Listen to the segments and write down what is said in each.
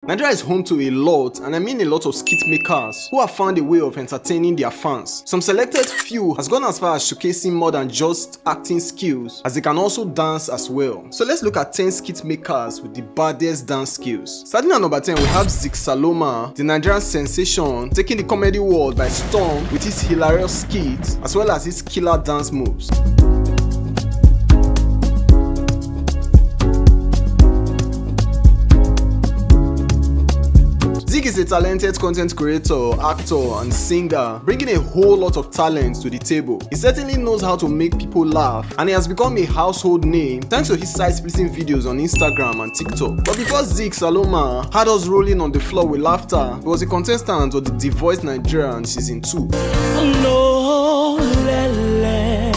Nigeria is home to a lot, and I mean a lot of skit makers who have found a way of entertaining their fans. Some selected few has gone as far as showcasing more than just acting skills, as they can also dance as well. So let's look at 10 skit makers with the baddest dance skills. Starting at number 10, we have Zik Saloma, the Nigerian sensation, taking the comedy world by storm with his hilarious skits as well as his killer dance moves. Zik is a talented content creator, actor, and singer, bringing a whole lot of talent to the table. He certainly knows how to make people laugh, and he has become a household name thanks to his side-splitting videos on Instagram and TikTok. But before Zik Saloma had us rolling on the floor with laughter, he was a contestant of The Voice Nigeria in season 2. No, lele,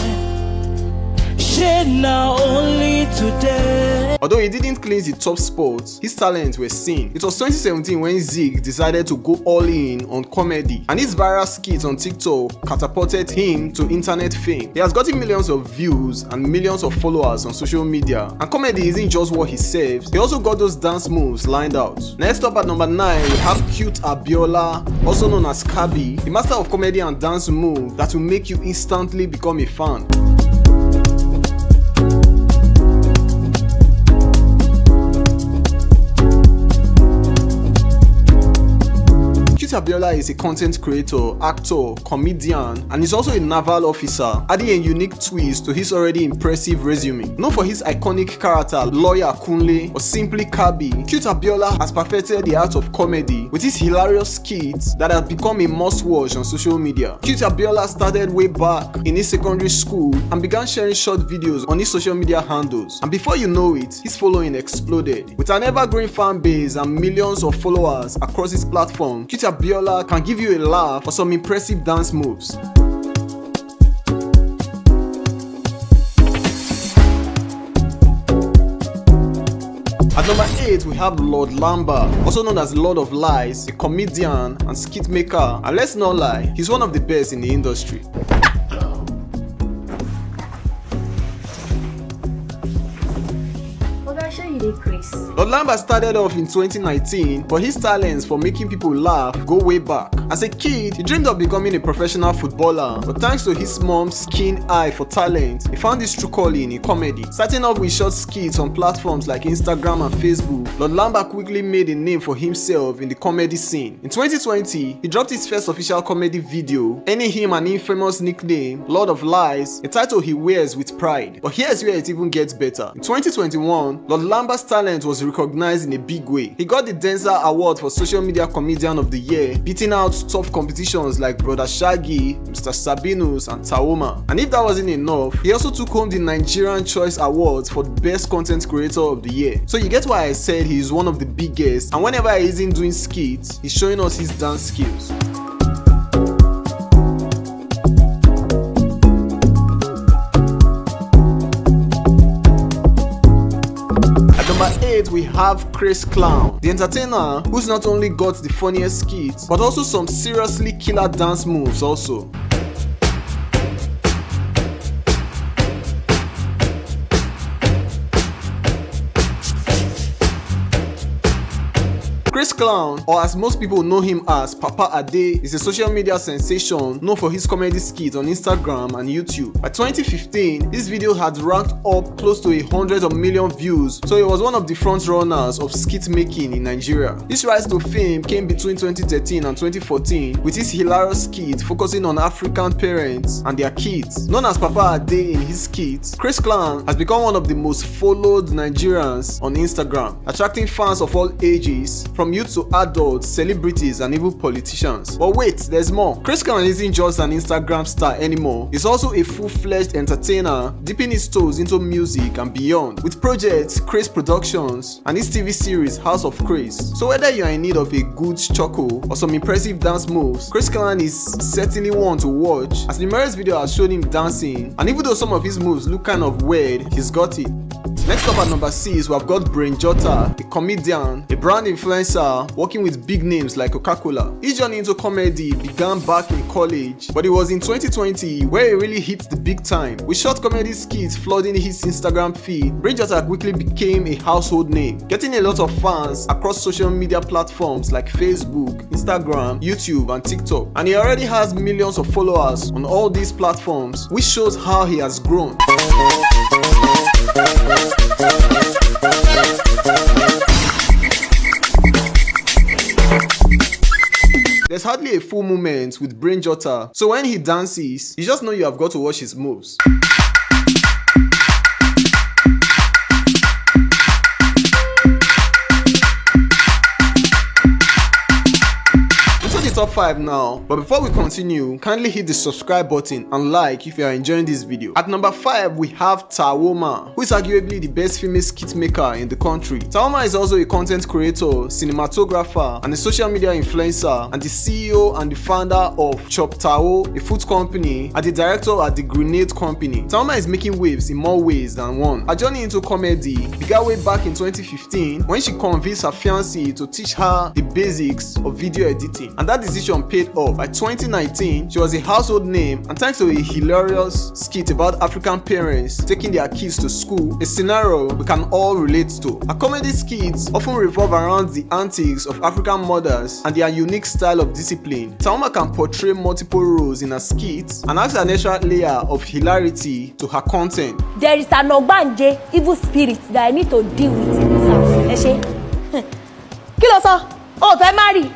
shade now only today. Although he didn't clinch the top spot, his talents were seen. It was 2017 when Zik decided to go all in on comedy, and his viral skits on TikTok catapulted him to internet fame. He has gotten millions of views and millions of followers on social media, and comedy isn't just what he saves, he also got those dance moves lined out. Next up at number 9, we have Cute Abiola, also known as Kabi, the master of comedy and dance move that will make you instantly become a fan. Abiola is a content creator, actor, comedian, and is also a naval officer, adding a unique twist to his already impressive resume. Known for his iconic character Lawyer Kunle or simply Kabi, Cute Abiola has perfected the art of comedy with his hilarious skits that have become a must-watch on social media. Cute Abiola started way back in his secondary school and began sharing short videos on his social media handles, and before you know it, his following exploded. With an ever-growing fan base and millions of followers across his platform, Cute Abiola can give you a laugh or some impressive dance moves. At number 8, we have Lord Lamba, also known as Lord of Lies, a comedian and skit maker, and let's not lie, he's one of the best in the industry. Lord Lamba started off in 2019, but his talents for making people laugh go way back. As a kid, he dreamed of becoming a professional footballer, but thanks to his mom's keen eye for talent, he found his true calling in comedy. Starting off with short skits on platforms like Instagram and Facebook, Lord Lamba quickly made a name for himself in the comedy scene. In 2020, he dropped his first official comedy video, earning him an infamous nickname, Lord of Lies, a title he wears with pride. But here's where it even gets better. In 2021, Lord Lamba's talent was recognized in a big way. He got the Denzel Award for Social Media Comedian of the Year, beating out tough competitions like Brother Shaggy, Mr. Sabinus, and Taoma. And if that wasn't enough, he also took home the Nigerian Choice Awards for the Best Content Creator of the Year. So you get why I said he is one of the biggest, and whenever he isn't doing skits, he's showing us his dance skills. Number 8, we have Chris Clown, the entertainer who's not only got the funniest skits, but also some seriously killer dance moves also. Chris Clown, or as most people know him as Papa Ade, is a social media sensation known for his comedy skits on Instagram and YouTube. By 2015, this video had ranked up close to 100 million views, so he was one of the front runners of skit making in Nigeria. His rise to fame came between 2013 and 2014 with his hilarious skit focusing on African parents and their kids. Known as Papa Ade in his skits, Chris Clown has become one of the most followed Nigerians on Instagram, attracting fans of all ages, from youth to adults, celebrities, and even politicians. But wait, there's more. Chris Clown isn't just an Instagram star anymore. He's also a full-fledged entertainer, dipping his toes into music and beyond, with projects Chris Productions and his TV series House of Chris. So whether you are in need of a good chuckle or some impressive dance moves, Chris Clown is certainly one to watch, as the numerous video has shown him dancing, and even though some of his moves look kind of weird, he's got it. Next up at number 6, we have got Brain Jotta, a comedian, a brand influencer, working with big names like Coca-Cola. His journey into comedy began back in college, but it was in 2020 where he really hit the big time. With short comedy skits flooding his Instagram feed, Brain Jotta quickly became a household name, getting a lot of fans across social media platforms like Facebook, Instagram, YouTube, and TikTok. And he already has millions of followers on all these platforms, which shows how he has grown. There's hardly a full moment with Brain Jotta, so when he dances, you just know you have got to watch his moves. Top 5 now, but before we continue, kindly hit the subscribe button and like if you are enjoying this video. At number 5, we have Tawoma, who is arguably the best female skit maker in the country. Tawoma is also a content creator, cinematographer, and a social media influencer, and the CEO and the founder of Chop Tao, a food company, and the director at the Grenade Company. Tawoma is making waves in more ways than one. Her journey into comedy began way back in 2015 when she convinced her fiancé to teach her the basics of video editing, and that decision paid off. By 2019, she was a household name, and thanks to a hilarious skit about African parents taking their kids to school, a scenario we can all relate to. Her comedy skits often revolve around the antics of African mothers and their unique style of discipline. Tawoma can portray multiple roles in her skits and adds an extra layer of hilarity to her content. There is an ogbanje evil spirit that I need to deal with in this house. Kí ló sọ? O fẹ́ marry?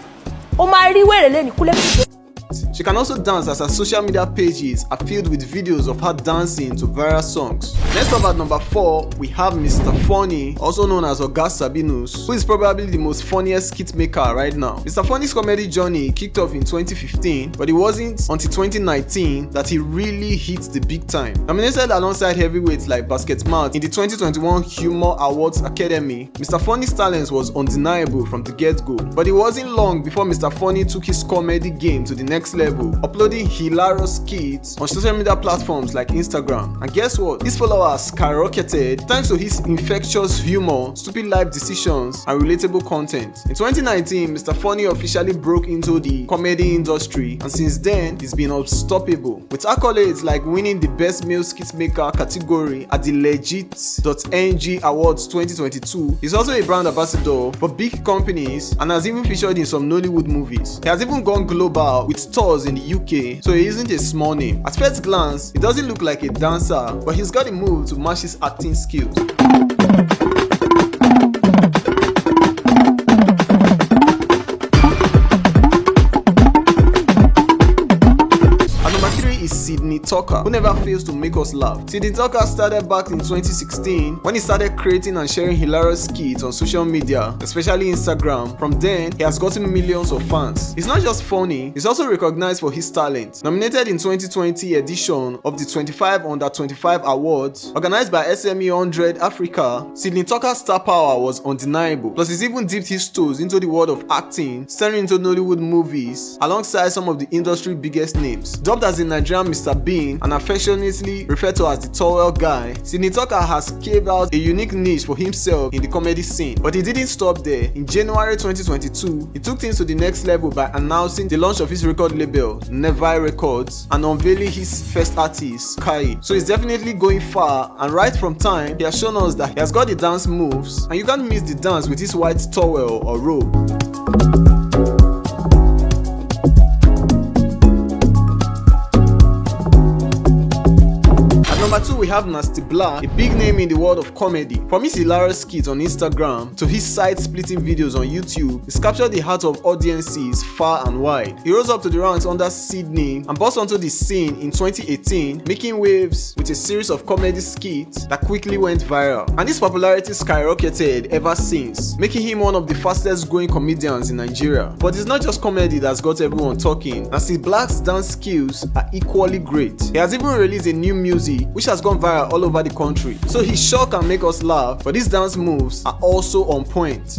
She can also dance, as her social media pages are filled with videos of her dancing to various songs. Next up at number 4, we have Mr. Funny, also known as Oga Sabinus, who is probably the most funniest skit maker right now. Mr. Funny's comedy journey kicked off in 2015, but it wasn't until 2019 that he really hit the big time. Nominated alongside heavyweights like Basket Mouth in the 2021 Humor Awards Academy, Mr. Funny's talents was undeniable from the get-go. But it wasn't long before Mr. Funny took his comedy game to the next level, uploading hilarious skits on social media platforms like Instagram. And guess what? His followers skyrocketed thanks to his infectious humor, stupid life decisions, and relatable content. In 2019, Mr. Funny officially broke into the comedy industry, and since then, he's been unstoppable, with accolades like winning the Best Male Skit Maker category at the Legit.ng Awards 2022. He's also a brand ambassador for big companies and has even featured in some Nollywood movies. He has even gone global with tours in the UK, so he isn't a small name. At first glance, he doesn't look like a dancer, but he's got a move to match his acting skills. Sydney Tucker, who never fails to make us laugh. Sydney Tucker started back in 2016 when he started creating and sharing hilarious skits on social media, especially Instagram. From then, he has gotten millions of fans. He's not just funny, he's also recognized for his talent. Nominated in 2020 edition of the 25 Under 25 Awards, organized by SME 100 Africa, Sydney Tucker's star power was undeniable. Plus, he's even dipped his toes into the world of acting, staring into Nollywood movies alongside some of the industry biggest names. Dubbed as the Nigerian Mr. Bean and affectionately referred to as the towel guy, Sydney Tucker has carved out a unique niche for himself in the comedy scene. But he didn't stop there. In January 2022, he took things to the next level by announcing the launch of his record label, Neville Records, and unveiling his first artist, Kai. So he's definitely going far, and right from time, he has shown us that he has got the dance moves, and you can't miss the dance with his white towel or robe. Number 2, we have Nasty Black, a big name in the world of comedy. From his hilarious skits on Instagram to his side-splitting videos on YouTube, he's captured the heart of audiences far and wide. He rose up to the ranks under Sydney and burst onto the scene in 2018, making waves with a series of comedy skits that quickly went viral. And his popularity skyrocketed ever since, making him one of the fastest growing comedians in Nigeria. But it's not just comedy that's got everyone talking. Nasty Black's dance skills are equally great. He has even released a new music which has gone viral all over the country. So he sure can make us laugh, but his dance moves are also on point.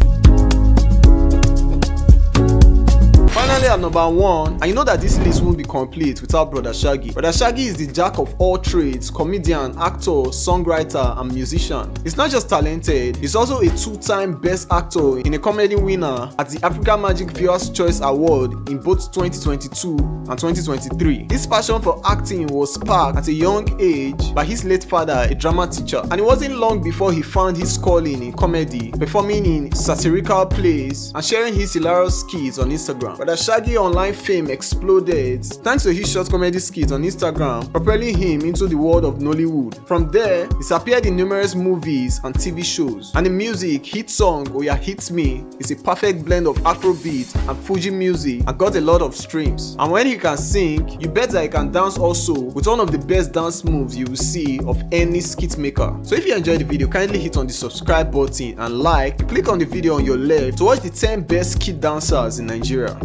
Currently at number 1, and you know that this list won't be complete without Brother Shaggy. Brother Shaggy is the jack of all trades, comedian, actor, songwriter, and musician. He's not just talented, he's also a 2-time Best Actor in a Comedy winner at the Africa Magic Viewers Choice Award in both 2022 and 2023. His passion for acting was sparked at a young age by his late father, a drama teacher, and it wasn't long before he found his calling in comedy, performing in satirical plays and sharing his hilarious skits on Instagram. Brother Shaggy online fame exploded thanks to his short comedy skits on Instagram, propelling him into the world of Nollywood. From there, he's appeared in numerous movies and TV shows, and the music hit song Oya Hit Me is a perfect blend of Afrobeat and Fuji music and got a lot of streams. And when he can sing, you bet that he can dance also, with one of the best dance moves you will see of any skit maker. So if you enjoyed the video, kindly hit on the subscribe button and click on the video on your left to watch the 10 best skit dancers in Nigeria.